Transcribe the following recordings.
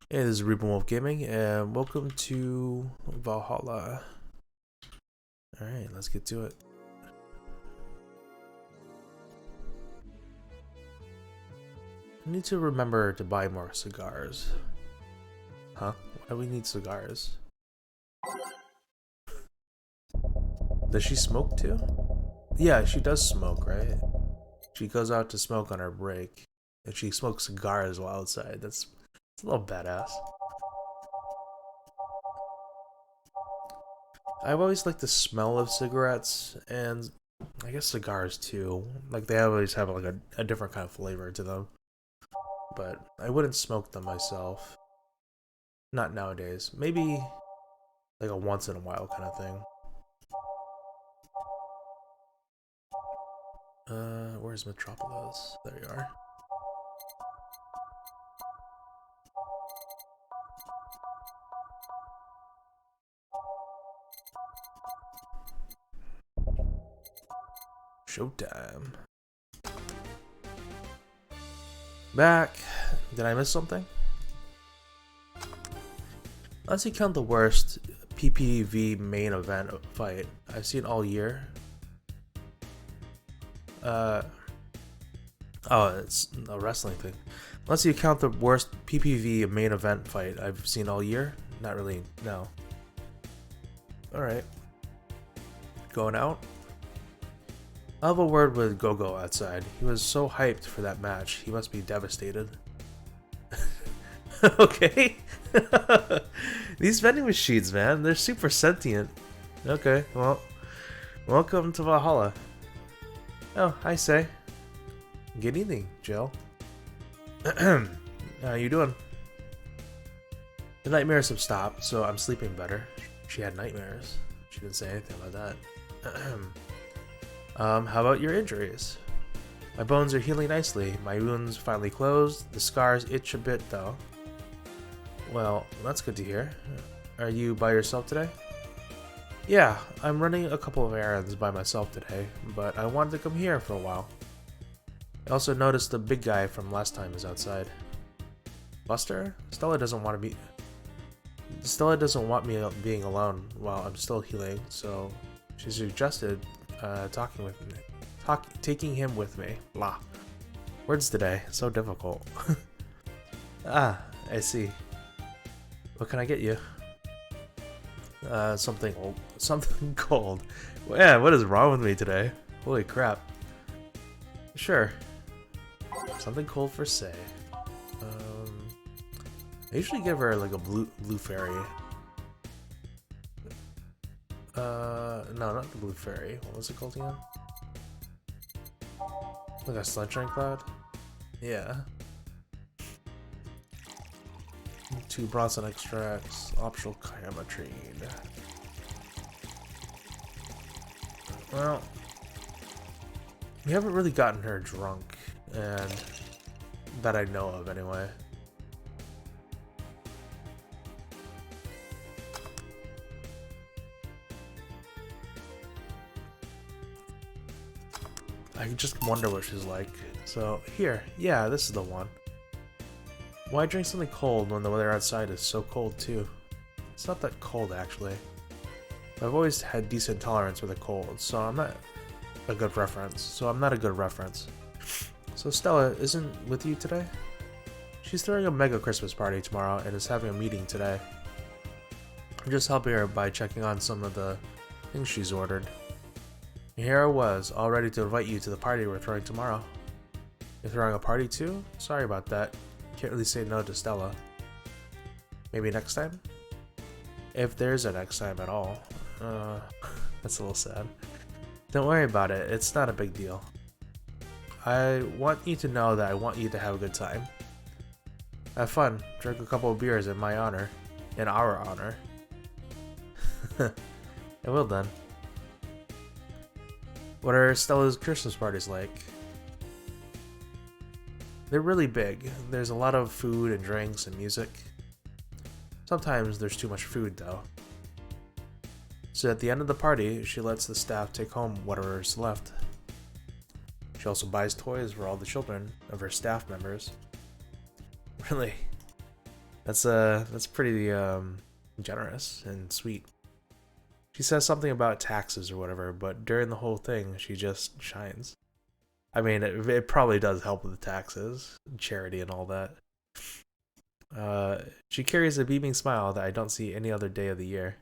Hey, this is RePenWolf-Gaming, and welcome to Valhalla. Alright, let's get to it. I need to remember to buy more cigars. Huh? Why do we need cigars? Does she smoke too? Yeah, she does smoke, right? She goes out to smoke on her break, and she smokes cigars while outside. That's a little badass. I've always liked the smell of cigarettes, and I guess cigars too. Like they always have like a different kind of flavor to them. But I wouldn't smoke them myself. Not nowadays. Maybe like a once in a while kind of thing. Where's Metropolis? There you are. Showtime. Back. Did I miss something? Let's see, count the worst PPV main event fight I've seen all year. Oh, it's a wrestling thing. Unless you count the worst PPV main event fight I've seen all year. Not really, no. Alright. Going out? I'll have a word with Gogo outside. He was so hyped for that match. He must be devastated. Okay. These vending machines, man, they're super sentient. Okay, well, welcome to Valhalla. Oh, hi, Say. Good evening, Jill. How you doing? The nightmares have stopped, so I'm sleeping better. She had nightmares. She didn't say anything about that. How about your injuries? My bones are healing nicely. My wounds finally closed. The scars itch a bit, though. Well, that's good to hear. Are you by yourself today? Yeah, I'm running a couple of errands by myself today, but I wanted to come here for a while. I also noticed the big guy from last time is outside. Buster? Stella doesn't want me being alone while I'm still healing, so she suggested taking him with me. Blah. Words today, so difficult. Ah, I see. What can I get you? Something cold. Yeah, what is wrong with me today? Holy crap. Sure. Something cold for Say. I usually give her like a blue fairy. No, not the blue fairy. What was it called again? Like a sunshine cloud? Yeah. 2 Bronson extracts, optional Chimetrine. Well, we haven't really gotten her drunk, and that I know of anyway. I just wonder what she's like. So, here. Yeah, this is the one. Why drink something cold when the weather outside is so cold too? It's not that cold actually. I've always had decent tolerance for the cold, so I'm not a good reference. So Stella isn't with you today? She's throwing a mega Christmas party tomorrow and is having a meeting today. I'm just helping her by checking on some of the things she's ordered. And here I was, all ready to invite you to the party we're throwing tomorrow. You're throwing a party too? Sorry about that. Can't really say no to Stella. Maybe next time? If there's a next time at all. That's a little sad. Don't worry about it, it's not a big deal. I want you to know that I want you to have a good time. Have fun, drink a couple of beers in my honor. In our honor. I will then. What are Stella's Christmas parties like? They're really big. There's a lot of food and drinks and music. Sometimes there's too much food though. So at the end of the party, she lets the staff take home whatever's left. She also buys toys for all the children of her staff members. Really? That's pretty generous and sweet. She says something about taxes or whatever, but during the whole thing, she just shines. I mean, it probably does help with the taxes, charity, and all that. She carries a beaming smile that I don't see any other day of the year.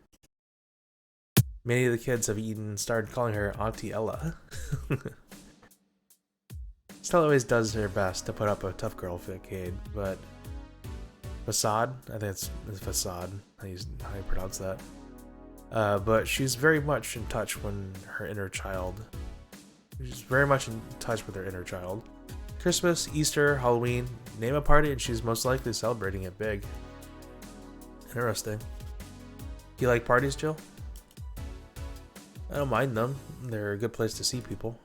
Many of the kids have even started calling her Auntie Ella. Stella always does her best to put up a tough girl facade, but facade? I think it's facade. How you pronounce that? But she's very much in touch when her inner child. She's very much in touch with her inner child. Christmas, Easter, Halloween, name a party and she's most likely celebrating it big. Interesting. You like parties, Jill? I don't mind them. They're a good place to see people.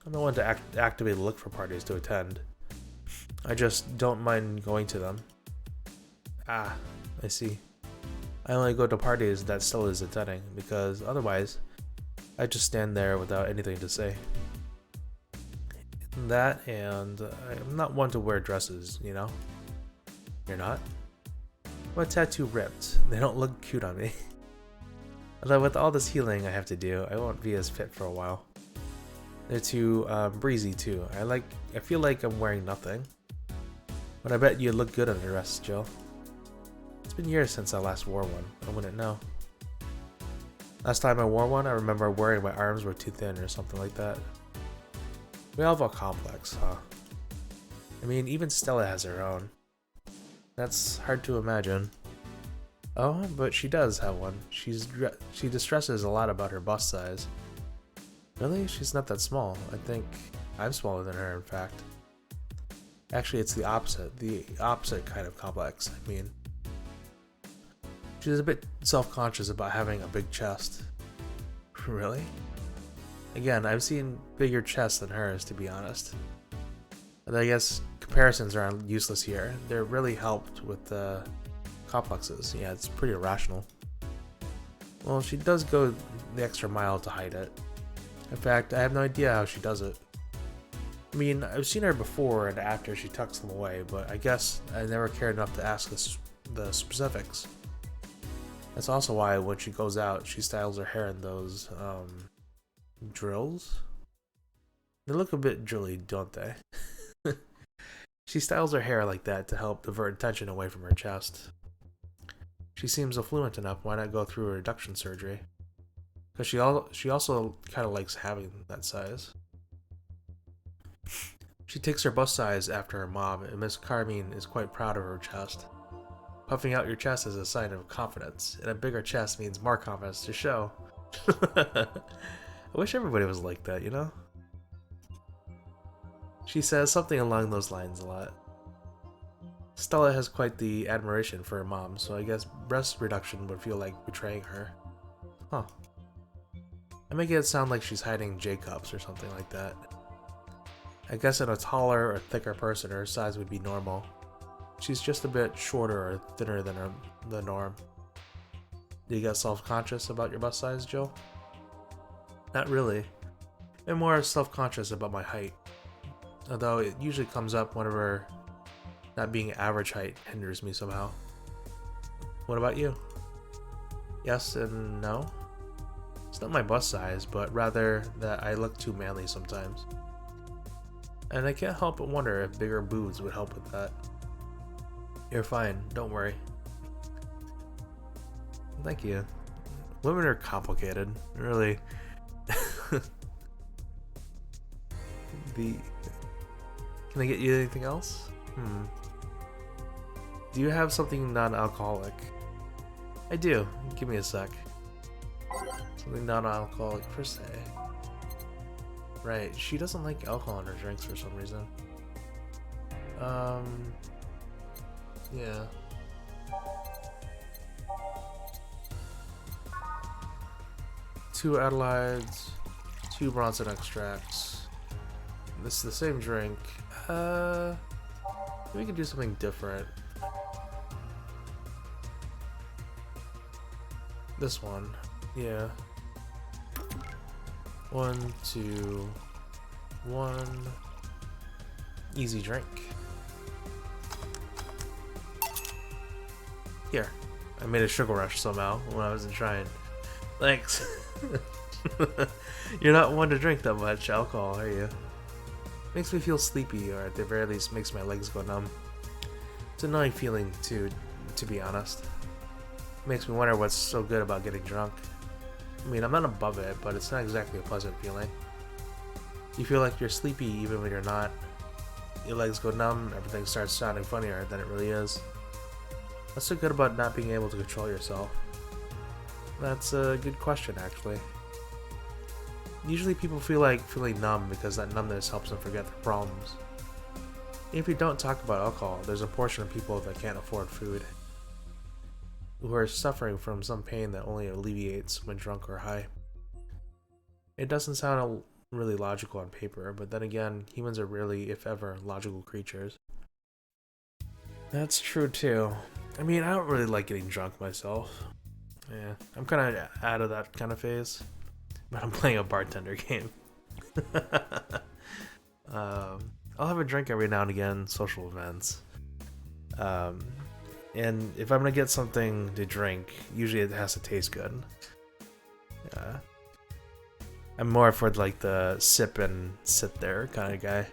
I'm the one to actively look for parties to attend. I just don't mind going to them. Ah, I see. I only go to parties that Stella is attending, because otherwise, I just stand there without anything to say. That, and I'm not one to wear dresses, you know? You're not? My tattoo ripped. They don't look cute on me. Although with all this healing I have to do, I won't be as fit for a while. They're too breezy too. I feel like I'm wearing nothing. But I bet you'd look good on a dress, Jill. It's been years since I last wore one. I wouldn't know. Last time I wore one, I remember worrying my arms were too thin or something like that. We all have a complex, huh? I mean, even Stella has her own. That's hard to imagine. Oh, but she does have one. She distresses a lot about her bust size. Really? She's not that small. I think I'm smaller than her, in fact. Actually, it's the opposite. The opposite kind of complex, I mean. She's a bit self-conscious about having a big chest. Really? Again, I've seen bigger chests than hers, to be honest. But I guess comparisons are useless here. They're really helped with the complexes. Yeah, it's pretty irrational. Well, she does go the extra mile to hide it. In fact, I have no idea how she does it. I mean, I've seen her before and after she tucks them away, but I guess I never cared enough to ask the specifics. That's also why when she goes out, she styles her hair in those, drills? They look a bit drilly, don't they? She styles her hair like that to help divert attention away from her chest. She seems affluent enough, why not go through a reduction surgery? Because she also kind of likes having that size. She takes her bust size after her mom, and Miss Carmine is quite proud of her chest. Puffing out your chest is a sign of confidence, and a bigger chest means more confidence to show. I wish everybody was like that, you know? She says something along those lines a lot. Stella has quite the admiration for her mom, so I guess breast reduction would feel like betraying her. Huh. I make it sound like she's hiding J-cups or something like that. I guess in a taller or thicker person, her size would be normal. She's just a bit shorter or thinner than the norm. Do you get self-conscious about your bust size, Jill? Not really. I'm more self-conscious about my height. Although it usually comes up whenever not being average height hinders me somehow. What about you? Yes and no? It's not my bust size, but rather that I look too manly sometimes. And I can't help but wonder if bigger boobs would help with that. You're fine, don't worry. Thank you. Women are complicated, really. Can I get you anything else? Do you have something non-alcoholic? I do. Give me a sec. Something non-alcoholic per se. Right, she doesn't like alcohol in her drinks for some reason. Yeah. Two Adelaides, 2 Bronson extracts. This is the same drink. We could do something different. This one, yeah. 1, 2, 1. Easy drink. Here, I made a sugar rush somehow when I wasn't trying. Thanks. You're not one to drink that much alcohol, are you? Makes me feel sleepy, or at the very least makes my legs go numb. It's an annoying feeling to be honest. Makes me wonder what's so good about getting drunk. I mean, I'm not above it, but it's not exactly a pleasant feeling. You feel like you're sleepy even when you're not. Your legs go numb, everything starts sounding funnier than it really is. What's so good about not being able to control yourself? That's a good question, actually. Usually people feel like feeling numb because that numbness helps them forget their problems. If you don't talk about alcohol, there's a portion of people that can't afford food, who are suffering from some pain that only alleviates when drunk or high. It doesn't sound really logical on paper, but then again, humans are really, if ever, logical creatures. That's true too. I mean, I don't really like getting drunk myself. Yeah, I'm kind of out of that kind of phase, but I'm playing a bartender game. I'll have a drink every now and again, social events. And if I'm gonna get something to drink, usually it has to taste good. I'm more for like the sip and sit there kind of guy.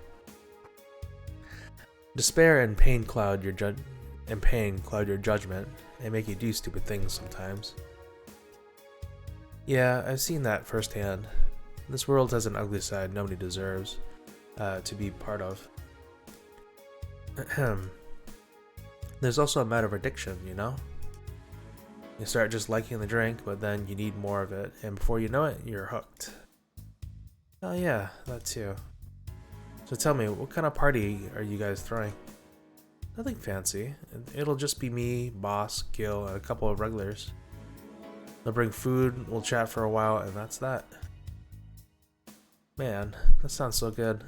Despair and pain cloud your judgment, and make you do stupid things sometimes. Yeah, I've seen that firsthand. This world has an ugly side nobody deserves to be part of. There's also a matter of addiction, you know? You start just liking the drink, but then you need more of it, and before you know it, you're hooked. Oh yeah, that too. So tell me, what kind of party are you guys throwing? Nothing fancy. It'll just be me, Boss, Gil, and a couple of regulars. They'll bring food, we'll chat for a while, and that's that. Man, that sounds so good.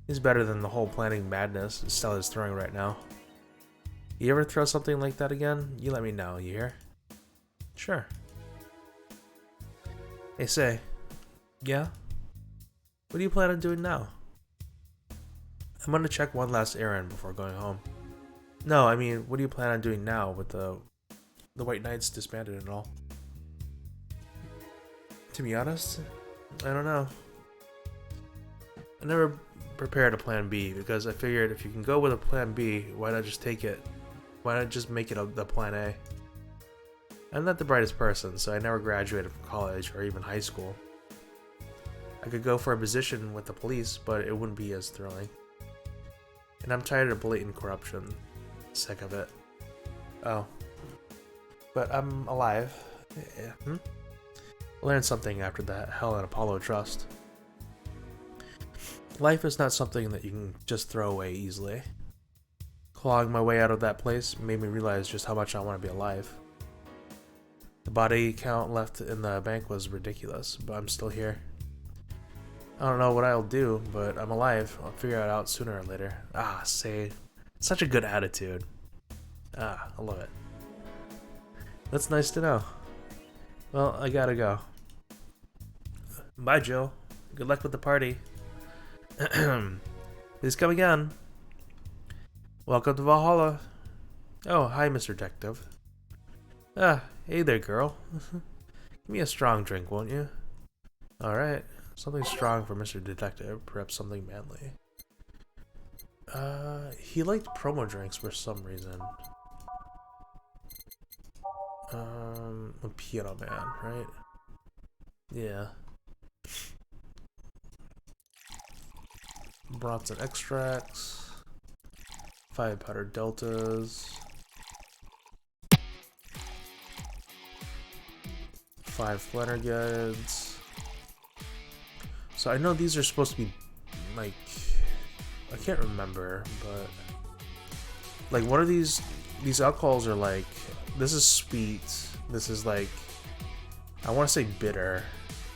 It's better than the whole planning madness Stella's throwing right now. You ever throw something like that again? You let me know, you hear? Sure. Hey, say. Yeah? What do you plan on doing now? I'm gonna check one last errand before going home. No, I mean, what do you plan on doing now with the White Knights disbanded and all? To be honest, I don't know. I never prepared a plan B because I figured if you can go with a plan B, why not just take it? Why not just make it the plan A? I'm not the brightest person, so I never graduated from college or even high school. I could go for a position with the police, but it wouldn't be as thrilling. And I'm tired of blatant corruption. Sick of it. Oh. But I'm alive. Yeah. Learned something after that Hell and Apollo trust. Life is not something that you can just throw away easily. Clawing my way out of that place made me realize just how much I want to be alive. The body count left in the bank was ridiculous, but I'm still here. I don't know what I'll do, but I'm alive. I'll figure it out sooner or later. Ah, say, such a good attitude. Ah, I love it. That's nice to know. Well, I gotta go. Bye, Jill. Good luck with the party. Please come again. Welcome to Valhalla. Oh, hi, Mr. Detective. Ah, hey there, girl. Give me a strong drink, won't you? Alright. Something strong for Mr. Detective, perhaps something manly. He liked promo drinks for some reason. A piano man, right? Yeah. Bronson extracts. 5 powdered deltas. 5 Flanagans. So I know these are supposed to be, like, I can't remember, but, like, what are these alcohols are like, this is sweet, this is like, I want to say bitter,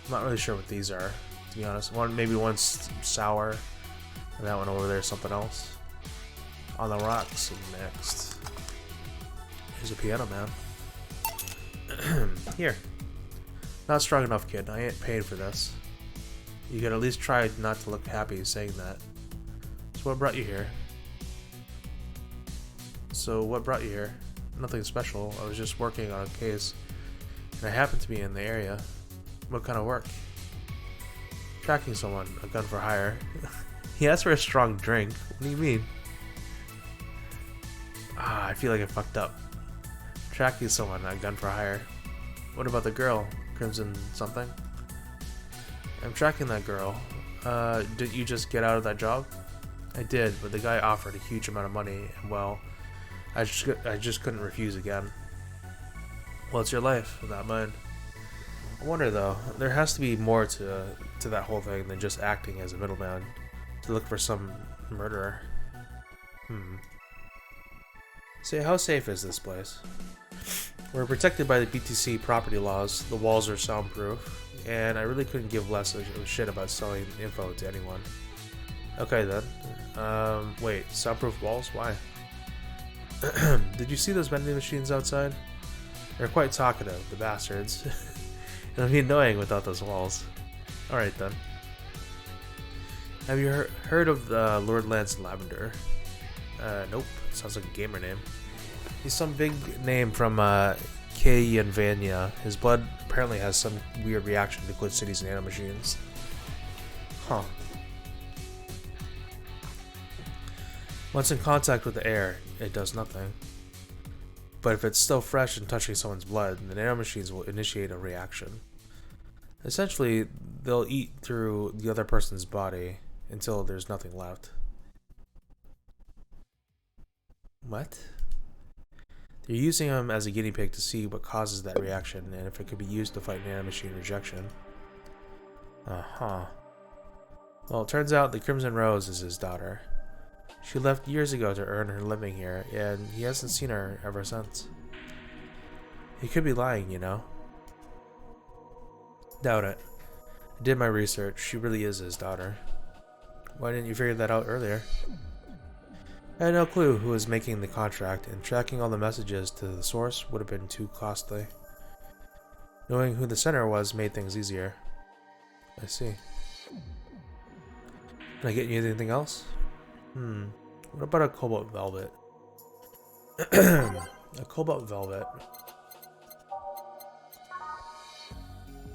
I'm not really sure what these are, to be honest. Maybe one's sour, and that one over there is something else. On the rocks, and next, here's a piano man. Here. Not strong enough, kid, I ain't paying for this. You could at least try not to look happy saying that. So what brought you here? Nothing special. I was just working on a case, and I happened to be in the area. What kind of work? Tracking someone. A gun for hire. He asked for a strong drink. What do you mean? I feel like I fucked up. Tracking someone. A gun for hire. What about the girl? Crimson something? I'm tracking that girl. Did you just get out of that job? I did, but the guy offered a huge amount of money, and well, I just couldn't refuse again. Well, it's your life, not mine. I wonder though, there has to be more to that whole thing than just acting as a middleman to look for some murderer. Say, how safe is this place? We're protected by the BTC property laws, the walls are soundproof, and I really couldn't give less of a shit about selling info to anyone. Okay then. Wait, soundproof walls? Why? Did you see those vending machines outside? They're quite talkative, the bastards. It'll be annoying without those walls. Alright then. Have you heard of Lord Lance Lavender? Nope. Sounds like a gamer name. He's some big name from Kayanvania. His blood apparently has some weird reaction to Glitch City's nanomachines. Huh. Once in contact with the air, it does nothing. But if it's still fresh and touching someone's blood, the nanomachines will initiate a reaction. Essentially, they'll eat through the other person's body until there's nothing left. What? They're using him as a guinea pig to see what causes that reaction and if it could be used to fight nanomachine rejection. Uh-huh. Well, it turns out the Crimson Rose is his daughter. She left years ago to earn her living here, and he hasn't seen her ever since. He could be lying, you know. Doubt it. I did my research. She really is his daughter. Why didn't you figure that out earlier? I had no clue who was making the contract, and tracking all the messages to the source would have been too costly. Knowing who the sender was made things easier. I see. Can I get you anything else? What about a cobalt velvet? A cobalt velvet.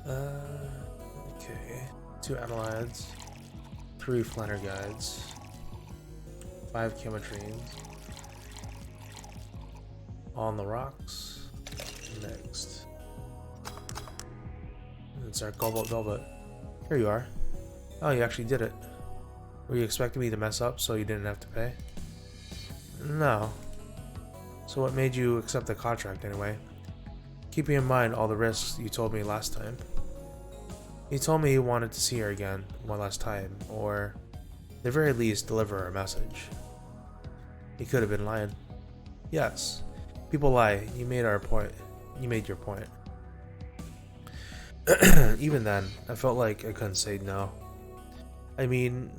Okay. 2 analytes, 3 flanner guides, 5 chemotrines. On the rocks. Next. It's our cobalt velvet. Here you are. Oh, you actually did it. Were you expecting me to mess up so you didn't have to pay? No. So what made you accept the contract anyway? Keeping in mind all the risks you told me last time. You told me you wanted to see her again one last time, or at the very least deliver her a message. You could have been lying. Yes. People lie. You made our point. You made your point. Even then, I felt like I couldn't say no. I mean,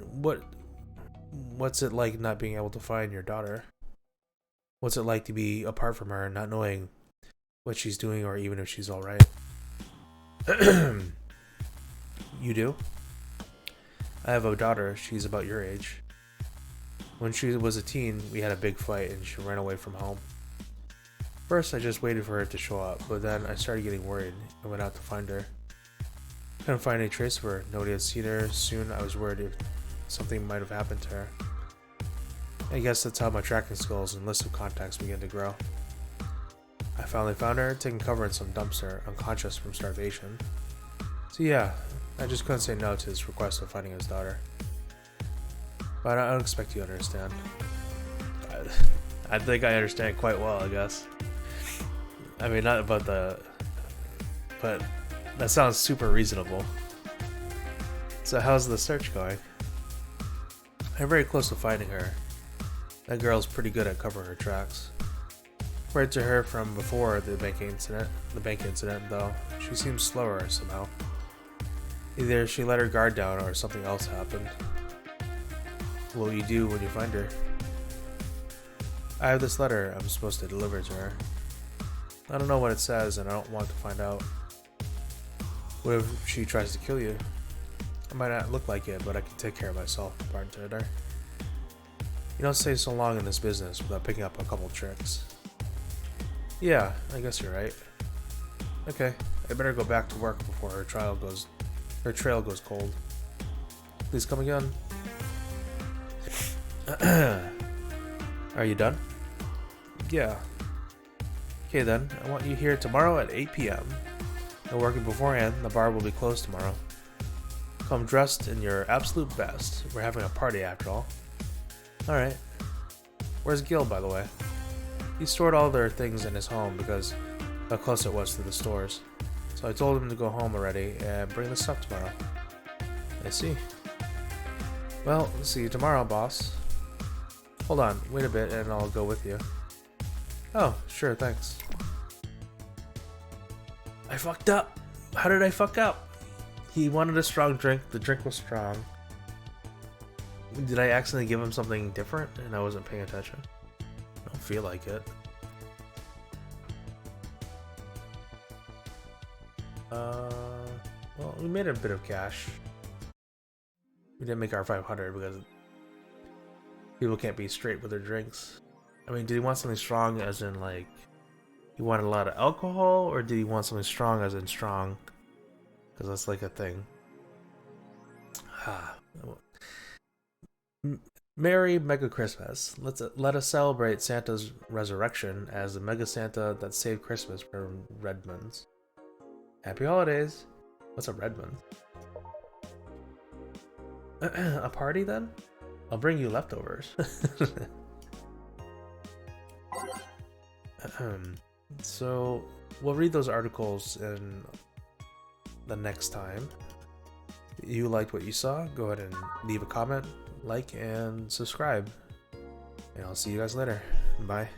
what's it like not being able to find your daughter? What's it like to be apart from her, not knowing what she's doing or even if she's alright? You do? I have a daughter, she's about your age. When she was a teen, we had a big fight and she ran away from home. First, I just waited for her to show up, but then I started getting worried and went out to find her. Couldn't find any trace of her. Nobody had seen her. Soon I was worried if something might have happened to her. I guess that's how my tracking skills and list of contacts began to grow. I finally found her, taking cover in some dumpster, unconscious from starvation. So yeah, I just couldn't say no to his request of finding his daughter. But I don't expect you to understand. I think I understand quite well, I guess. I mean, not about the... But that sounds super reasonable. So how's the search going? I'm very close to finding her. That girl's pretty good at covering her tracks. Compared to her from before the bank incident though, she seems slower somehow. Either she let her guard down or something else happened. What will you do when you find her? I have this letter I'm supposed to deliver to her. I don't know what it says and I don't want to find out. What if she tries to kill you? I might not look like it, but I can take care of myself, bartender. You don't stay so long in this business without picking up a couple tricks. Yeah, I guess you're right. Okay, I better go back to work before her trail goes cold. Please come again. Are you done? Yeah. Okay then, I want you here tomorrow at 8 p.m. No working beforehand, the bar will be closed tomorrow. Come dressed in your absolute best. We're having a party after all. Alright. Where's Gil, by the way? He stored all their things in his home because how close it was to the stores. So I told him to go home already and bring the stuff tomorrow. I see. Well, see you tomorrow, boss. Hold on, wait a bit and I'll go with you. Oh, sure, thanks. I fucked up! How did I fuck up? He wanted a strong drink, the drink was strong. Did I accidentally give him something different and I wasn't paying attention? I don't feel like it. Well, we made a bit of cash. We didn't make our 500 because people can't be straight with their drinks. I mean, did he want something strong as in like he wanted a lot of alcohol, or did he want something strong as in strong? Because that's like a thing. Merry Mega Christmas. Let us celebrate Santa's resurrection as the Mega Santa that saved Christmas from Redmonds. Happy holidays. What's a Redmond? A party then? I'll bring you leftovers. So we'll read those articles in the next time. If you liked what you saw, go ahead and leave a comment, like, and subscribe. And I'll see you guys later. Bye.